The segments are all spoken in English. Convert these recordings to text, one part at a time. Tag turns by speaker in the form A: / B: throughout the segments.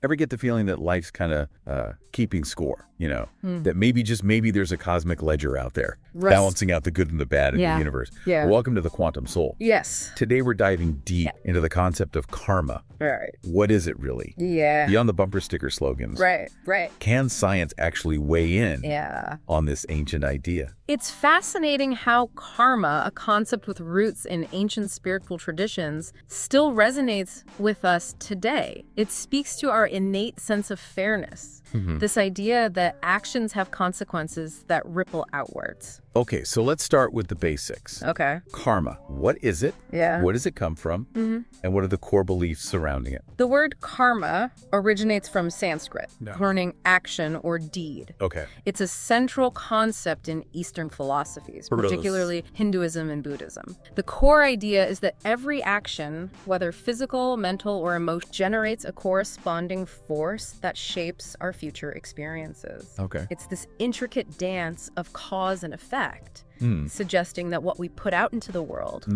A: Ever get the feeling that life's kind of keeping score, that maybe there's a cosmic ledger out there balancing out the good and the bad in the universe?
B: Yeah.
A: Well, welcome to the Quantum Soul.
B: Yes.
A: Today we're diving deep into the concept of karma.
B: Right.
A: What is it really?
B: Yeah.
A: Beyond the bumper sticker slogans.
B: Right.
A: Can science actually weigh in on this ancient idea?
B: It's fascinating how karma, a concept with roots in ancient spiritual traditions, still resonates with us today. It speaks to our innate sense of fairness. This idea that actions have consequences that ripple outwards.
A: Okay, so let's start with the basics.
B: Okay.
A: Karma. What is it?
B: Yeah.
A: Where does it come from? And what are the core beliefs surrounding it?
B: The word karma originates from Sanskrit, learning action or deed.
A: Okay.
B: It's a central concept in Eastern philosophies, particularly Hinduism and Buddhism. The core idea is that every action, whether physical, mental, or emotional, generates a corresponding force that shapes our future experiences.
A: Okay.
B: It's this intricate dance of cause and effect, suggesting that what we put out into the world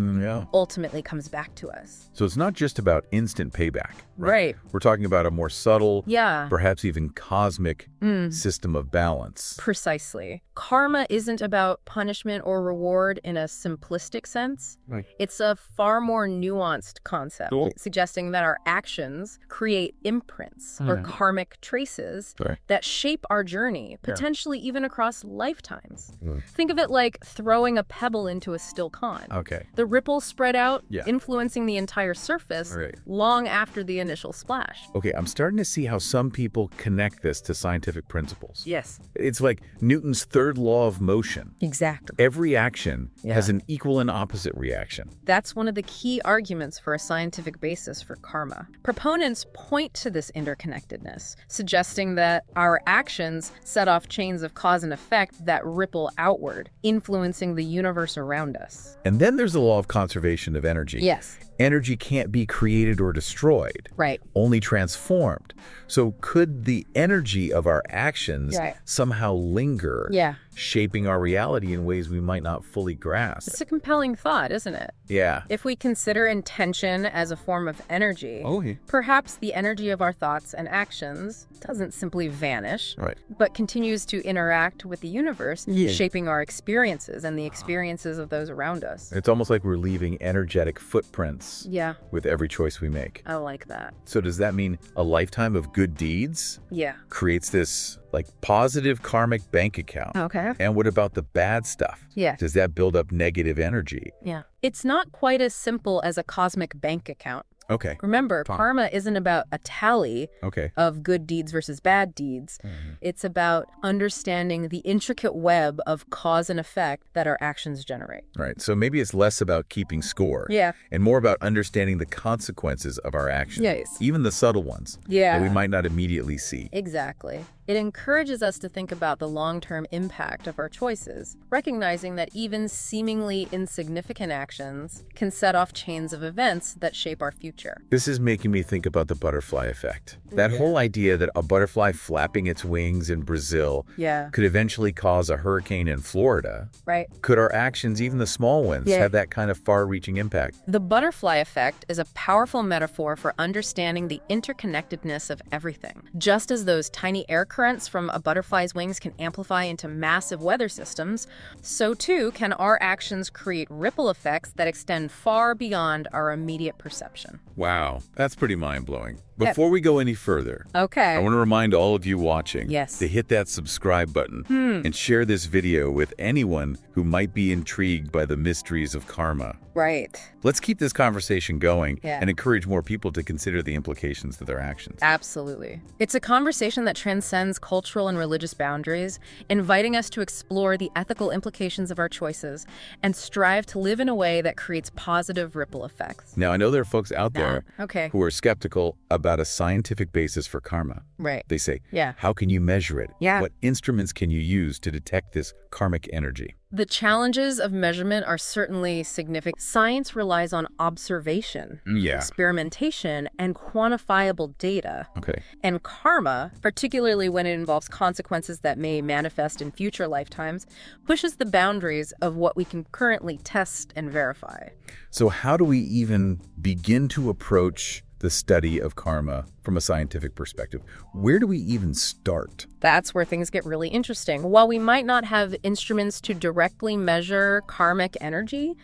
B: ultimately comes back to us.
A: So it's not just about instant payback, right?
B: Right.
A: We're talking about a more subtle,
B: Yeah.
A: perhaps even cosmic system of balance.
B: Precisely. Karma isn't about punishment or reward in a simplistic sense.
A: Right.
B: It's a far more nuanced concept, suggesting that our actions create imprints or karmic traces that shape our journey, potentially even across lifetimes. Think of it like throwing a pebble into a still pond.
A: Okay.
B: The ripples spread out, influencing the entire surface long after the initial splash.
A: Okay, I'm starting to see how some people connect this to scientific principles.
B: Yes.
A: It's like Newton's third law of motion.
B: Exactly.
A: Every action has an equal and opposite reaction.
B: That's one of the key arguments for a scientific basis for karma. Proponents point to this interconnectedness, suggesting that our actions set off chains of cause and effect that ripple outward, influencing the universe around us.
A: And then there's the law of conservation of energy.
B: Yes.
A: Energy can't be created or destroyed,
B: Right.
A: only transformed. So could the energy of our actions somehow linger, shaping our reality in ways we might not fully grasp?
B: It's a compelling thought, isn't it?
A: Yeah.
B: If we consider intention as a form of energy, perhaps the energy of our thoughts and actions doesn't simply vanish, but continues to interact with the universe, shaping our experiences and the experiences of those around us.
A: It's almost like we're leaving energetic footprints with every choice we make.
B: I like that.
A: So does that mean a lifetime of good deeds creates this like positive karmic bank account?
B: Okay.
A: And what about the bad stuff?
B: Yeah.
A: Does that build up negative energy?
B: Yeah. It's not quite as simple as a cosmic bank account.
A: Okay.
B: Remember, karma isn't about a tally of good deeds versus bad deeds. It's about understanding the intricate web of cause and effect that our actions generate.
A: Right. So maybe it's less about keeping score and more about understanding the consequences of our actions.
B: Yes.
A: Even the subtle ones that we might not immediately see.
B: Exactly. It encourages us to think about the long-term impact of our choices, recognizing that even seemingly insignificant actions can set off chains of events that shape our future.
A: This is making me think about the butterfly effect. That whole idea that a butterfly flapping its wings in Brazil could eventually cause a hurricane in Florida.
B: Right.
A: Could our actions, even the small ones, have that kind of far-reaching impact?
B: The butterfly effect is a powerful metaphor for understanding the interconnectedness of everything. Just as those tiny air currents from a butterfly's wings can amplify into massive weather systems, so too can our actions create ripple effects that extend far beyond our immediate perception.
A: Wow, that's pretty mind-blowing. Before we go any further, I want to remind all of you watching to hit that subscribe button and share this video with anyone who might be intrigued by the mysteries of karma.
B: Right.
A: Let's keep this conversation going and encourage more people to consider the implications of their actions.
B: Absolutely. It's a conversation that transcends cultural and religious boundaries, inviting us to explore the ethical implications of our choices and strive to live in a way that creates positive ripple effects.
A: Now, I know there are folks out there who are skeptical about a scientific basis for karma.
B: Right.
A: They say, how can you measure it? What instruments can you use to detect this karmic energy?
B: The challenges of measurement are certainly significant. Science relies on observation, experimentation, and quantifiable data. And karma, particularly when it involves consequences that may manifest in future lifetimes, pushes the boundaries of what we can currently test and verify.
A: So how do we even begin to approach the study of karma from a scientific perspective. Where do we even start?
B: That's where things get really interesting. While we might not have instruments to directly measure karmic energy,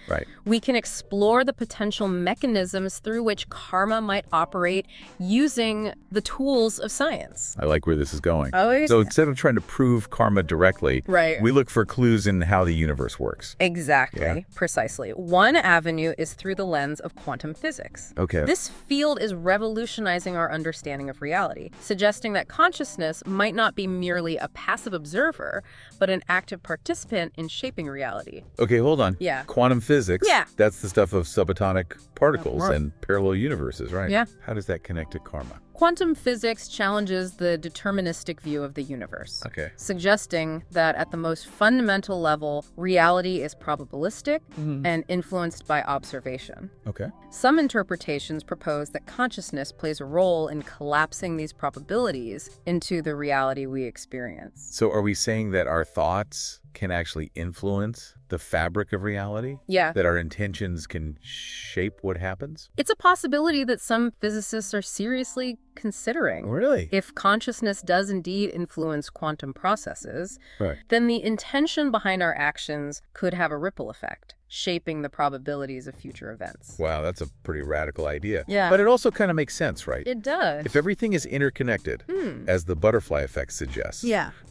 B: we can explore the potential mechanisms through which karma might operate using the tools of science.
A: I like where this is going.
B: Oh,
A: so instead of trying to prove karma directly, we look for clues in how the universe works.
B: Exactly. Precisely. One avenue is through the lens of quantum physics. This field is revolutionizing our understanding of reality, suggesting that consciousness might not be merely a passive observer, but an active participant in shaping reality.
A: Okay, hold on. Quantum physics, that's the stuff of subatomic particles and parallel universes, right? How does that connect to karma?
B: Quantum physics challenges the deterministic view of the universe, suggesting that at the most fundamental level, reality is probabilistic and influenced by observation. Some interpretations propose that consciousness plays a role in collapsing these probabilities into the reality we experience.
A: So are we saying that our thoughts can actually influence the fabric of reality? That our intentions can shape what happens?
B: It's a possibility that some physicists are seriously considering.
A: Really?
B: If consciousness does indeed influence quantum processes, then the intention behind our actions could have a ripple effect, shaping the probabilities of future events.
A: Wow, that's a pretty radical idea. But it also kind of makes sense, right?
B: It does.
A: If everything is interconnected, as the butterfly effect suggests,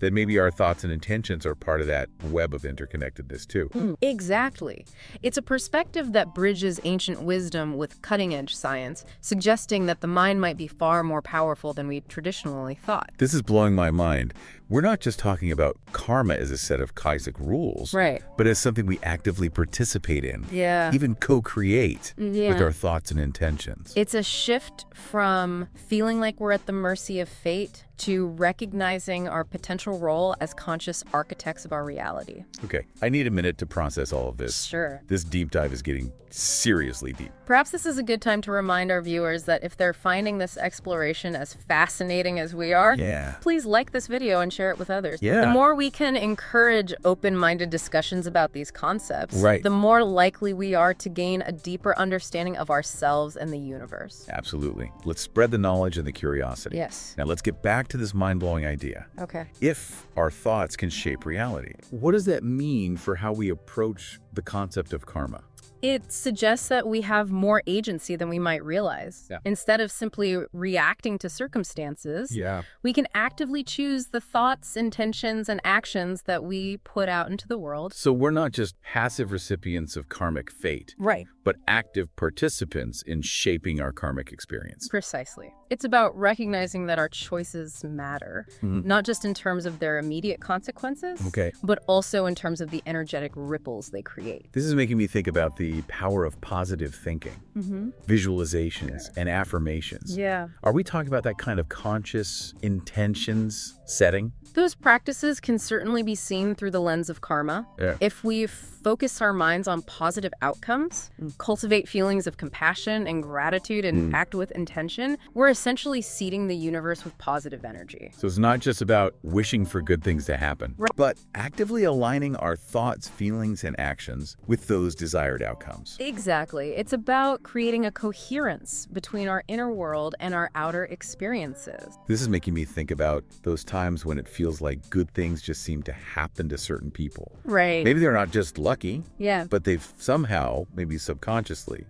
A: then maybe our thoughts and intentions are part of that web of interconnectedness too.
B: Exactly. It's a perspective that bridges ancient wisdom with cutting-edge science, suggesting that the mind might be far more powerful than we traditionally thought.
A: This is blowing my mind. We're not just talking about karma as a set of Kaisic rules, but as something we actively participate in, even co-create with our thoughts and intentions.
B: It's a shift from feeling like we're at the mercy of fate to recognizing our potential role as conscious architects of our reality.
A: Okay, I need a minute to process all of this.
B: Sure.
A: This deep dive is getting seriously deep.
B: Perhaps this is a good time to remind our viewers that if they're finding this exploration as fascinating as we are, please like this video and share it with others. The more we can encourage open-minded discussions about these concepts, the more likely we are to gain a deeper understanding of ourselves and the universe.
A: Absolutely. Let's spread the knowledge and the curiosity. Now let's get back to this mind-blowing idea. If our thoughts can shape reality, what does that mean for how we approach the concept of karma?
B: It suggests that we have more agency than we might realize. Instead of simply reacting to circumstances, we can actively choose the thoughts, intentions, and actions that we put out into the world.
A: So we're not just passive recipients of karmic fate, but active participants in shaping our karmic experience.
B: Precisely. It's about recognizing that our choices matter, not just in terms of their immediate consequences, but also in terms of the energetic ripples they create.
A: This is making me think about the power of positive thinking, visualizations, and affirmations. Are we talking about that kind of conscious intentions setting?
B: Those practices can certainly be seen through the lens of karma. If we focus our minds on positive outcomes, cultivate feelings of compassion and gratitude, and act with intention, we're essentially seeding the universe with positive energy.
A: So it's not just about wishing for good things to happen, but actively aligning our thoughts, feelings, and actions with those desired outcomes.
B: Exactly. It's about creating a coherence between our inner world and our outer experiences.
A: This is making me think about those times when it feels like good things just seem to happen to certain people. Maybe they're not just lucky, but they've somehow, maybe subconsciously,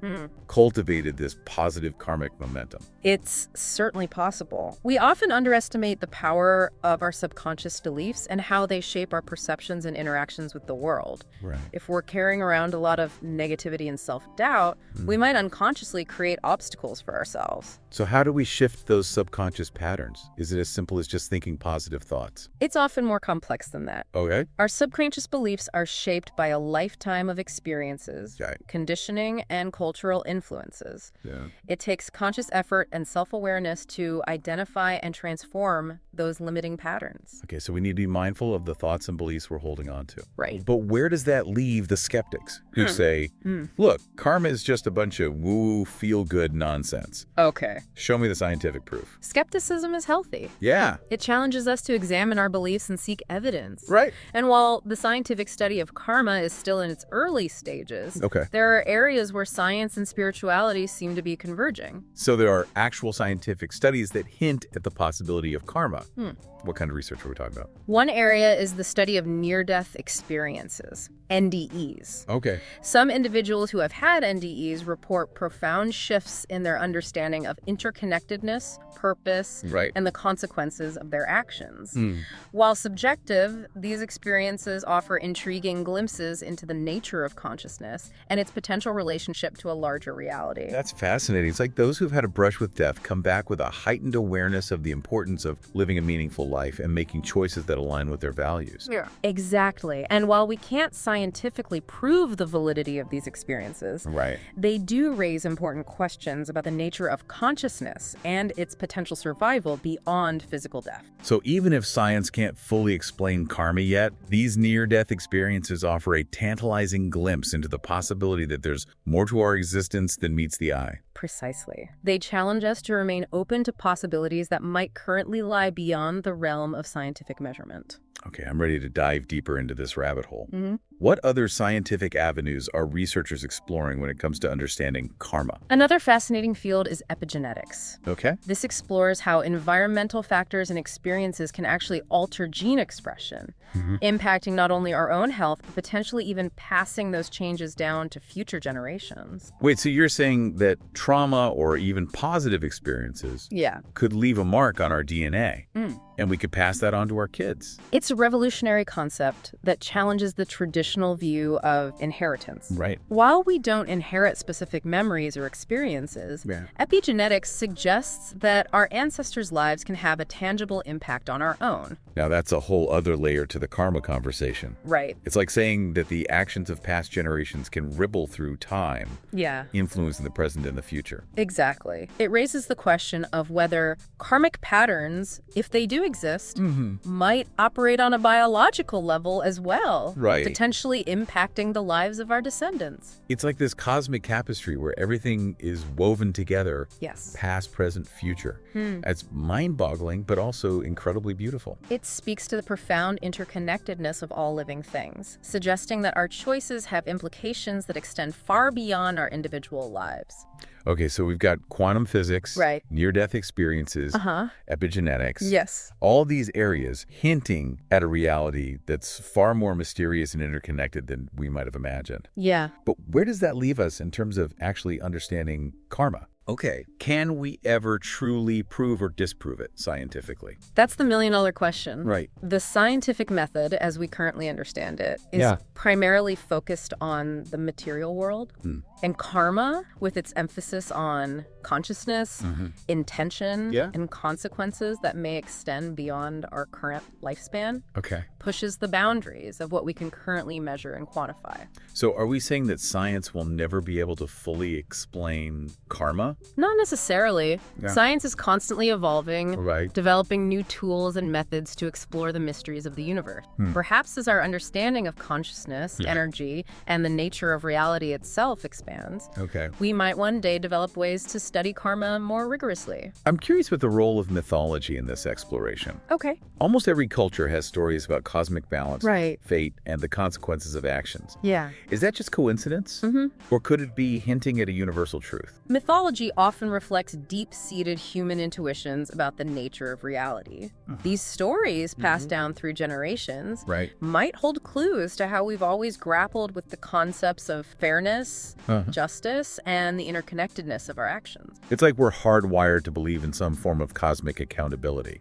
A: cultivated this positive karmic momentum.
B: It's certainly possible. We often underestimate the power of our subconscious beliefs and how they shape our perceptions and interactions with the world. If we're carrying around a lot of negativity and self-doubt, we might unconsciously create obstacles for ourselves.
A: So how do we shift those subconscious patterns? Is it as simple as just thinking positive thoughts?
B: It's often more complex than that. Our subconscious beliefs are shaped by a lifetime of experiences, conditioning, and cultural influences. It takes conscious effort and self-awareness to identify and transform those limiting patterns.
A: So we need to be mindful of the thoughts and beliefs we're holding on to. But where does that leave the skeptics who say, Look, karma is just a bunch of woo-woo, feel-good nonsense.
B: Okay.
A: Show me the scientific proof.
B: Skepticism is healthy.
A: Yeah.
B: It challenges us to examine our beliefs and seek evidence.
A: Right.
B: And while the scientific study of karma is still in its early stages, there are areas where science and spirituality seem to be converging.
A: So there are actual scientific studies that hint at the possibility of karma. What kind of research are we talking about?
B: One area is the study of near-death experiences, NDEs.
A: Okay.
B: Some individuals who have had NDEs report profound shifts in their understanding of interconnectedness, purpose, and the consequences of their actions. While subjective, these experiences offer intriguing glimpses into the nature of consciousness and its potential relationship to a larger reality.
A: That's fascinating. It's like those who've had a brush with death come back with a heightened awareness of the importance of living a meaningful life and making choices that align with their values.
B: Yeah. Exactly. And while we can't scientifically prove the validity of these experiences, they do raise important questions about the nature of consciousness and its potential survival beyond physical death.
A: So even if science can't fully explain karma yet, these near-death experiences offer a tantalizing glimpse into the possibility that there's more to our existence than meets the eye.
B: Precisely. They challenge us to remain open to possibilities that might currently lie beyond the realm of scientific measurement.
A: Okay, I'm ready to dive deeper into this rabbit hole. What other scientific avenues are researchers exploring when it comes to understanding karma?
B: Another fascinating field is epigenetics.
A: Okay.
B: This explores how environmental factors and experiences can actually alter gene expression, impacting not only our own health, but potentially even passing those changes down to future generations.
A: Wait, so you're saying that trauma or even positive experiences could leave a mark on our DNA, and we could pass that on to our kids?
B: It's a revolutionary concept that challenges the traditional view of inheritance.
A: Right.
B: While we don't inherit specific memories or experiences, epigenetics suggests that our ancestors' lives can have a tangible impact on our own.
A: Now that's a whole other layer to the karma conversation.
B: Right.
A: It's like saying that the actions of past generations can ripple through time, influencing the present and the future.
B: Exactly. It raises the question of whether karmic patterns, if they do exist, might operate on a biological level as well, potentially impacting the lives of our descendants.
A: It's like this cosmic tapestry where everything is woven together, past, present, future. It's mind-boggling, but also incredibly beautiful.
B: It speaks to the profound interconnectedness of all living things, suggesting that our choices have implications that extend far beyond our individual lives.
A: Okay, so we've got quantum physics, near-death experiences, epigenetics. All these areas hinting at a reality that's far more mysterious and interconnected than we might have imagined. But where does that leave us in terms of actually understanding karma? Okay, can we ever truly prove or disprove it scientifically?
B: That's the million-dollar question.
A: Right.
B: The scientific method, as we currently understand it, is primarily focused on the material world. And karma, with its emphasis on consciousness, intention, and consequences that may extend beyond our current lifespan, pushes the boundaries of what we can currently measure and quantify.
A: So are we saying that science will never be able to fully explain karma?
B: Not necessarily. Science is constantly evolving, developing new tools and methods to explore the mysteries of the universe. Perhaps as our understanding of consciousness, energy, and the nature of reality itself expands, we might one day develop ways to study karma more rigorously.
A: I'm curious about the role of mythology in this exploration. Almost every culture has stories about cosmic balance, fate, and the consequences of actions. Is that just coincidence? Or could it be hinting at a universal truth?
B: Mythology often reflects deep-seated human intuitions about the nature of reality. These stories, passed down through generations, might hold clues to how we've always grappled with the concepts of fairness, justice, and the interconnectedness of our actions.
A: It's like we're hardwired to believe in some form of cosmic accountability.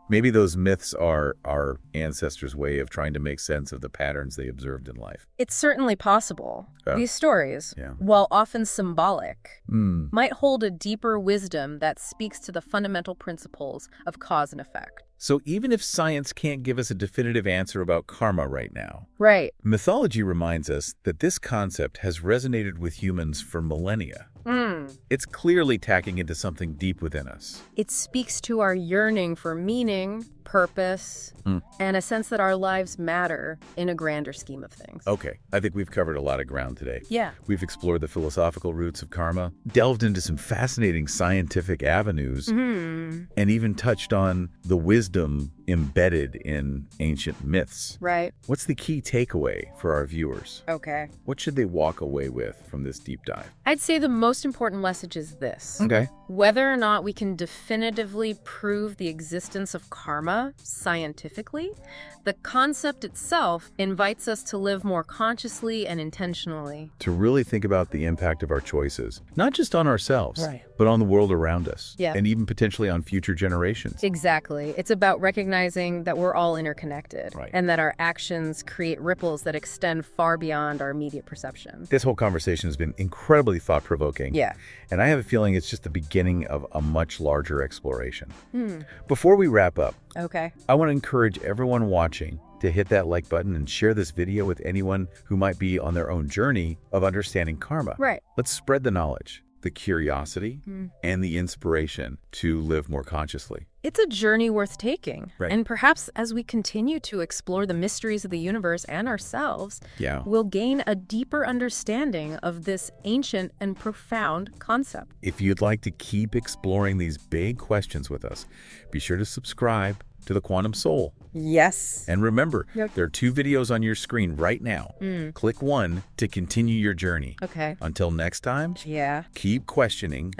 A: Maybe those myths are our ancestors' way of trying to make sense of the patterns they observed in life.
B: It's certainly possible. These stories, while often symbolic, might hold a deeper wisdom that speaks to the fundamental principles of cause and effect.
A: So even if science can't give us a definitive answer about karma right now, mythology reminds us that this concept has resonated with humans for millennia. It's clearly tacking into something deep within us.
B: It speaks to our yearning for meaning, purpose, and a sense that our lives matter in a grander scheme of things.
A: Okay, I think we've covered a lot of ground today.
B: Yeah.
A: We've explored the philosophical roots of karma, delved into some fascinating scientific avenues, and even touched on the wisdom embedded in ancient myths.
B: Right.
A: What's the key takeaway for our viewers?
B: Okay.
A: What should they walk away with from this deep dive?
B: I'd say the most important message is this.
A: Okay.
B: Whether or not we can definitively prove the existence of karma scientifically, the concept itself invites us to live more consciously and intentionally.
A: To really think about the impact of our choices, not just on ourselves,
B: right,
A: but on the world around us,
B: yeah,
A: and even potentially on future generations.
B: Exactly. It's about recognizing that we're all interconnected,
A: right,
B: and that our actions create ripples that extend far beyond our immediate perception.
A: This whole conversation has been incredibly thought-provoking.
B: Yeah.
A: And I have a feeling it's just the beginning of a much larger exploration. Before we wrap up,
B: okay,
A: I want to encourage everyone watching to hit that like button and share this video with anyone who might be on their own journey of understanding karma.
B: Right.
A: Let's spread the knowledge, the curiosity, and the inspiration to live more consciously.
B: It's a journey worth taking.
A: Right.
B: And perhaps as we continue to explore the mysteries of the universe and ourselves, we'll gain a deeper understanding of this ancient and profound concept.
A: If you'd like to keep exploring these big questions with us, be sure to subscribe to The Quantum Soul.
B: Yes.
A: And remember, there are 2 videos on your screen right now. Click one to continue your journey.
B: Okay.
A: Until next time, keep questioning,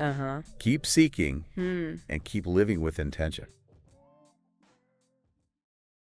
A: keep seeking, and keep living with intention.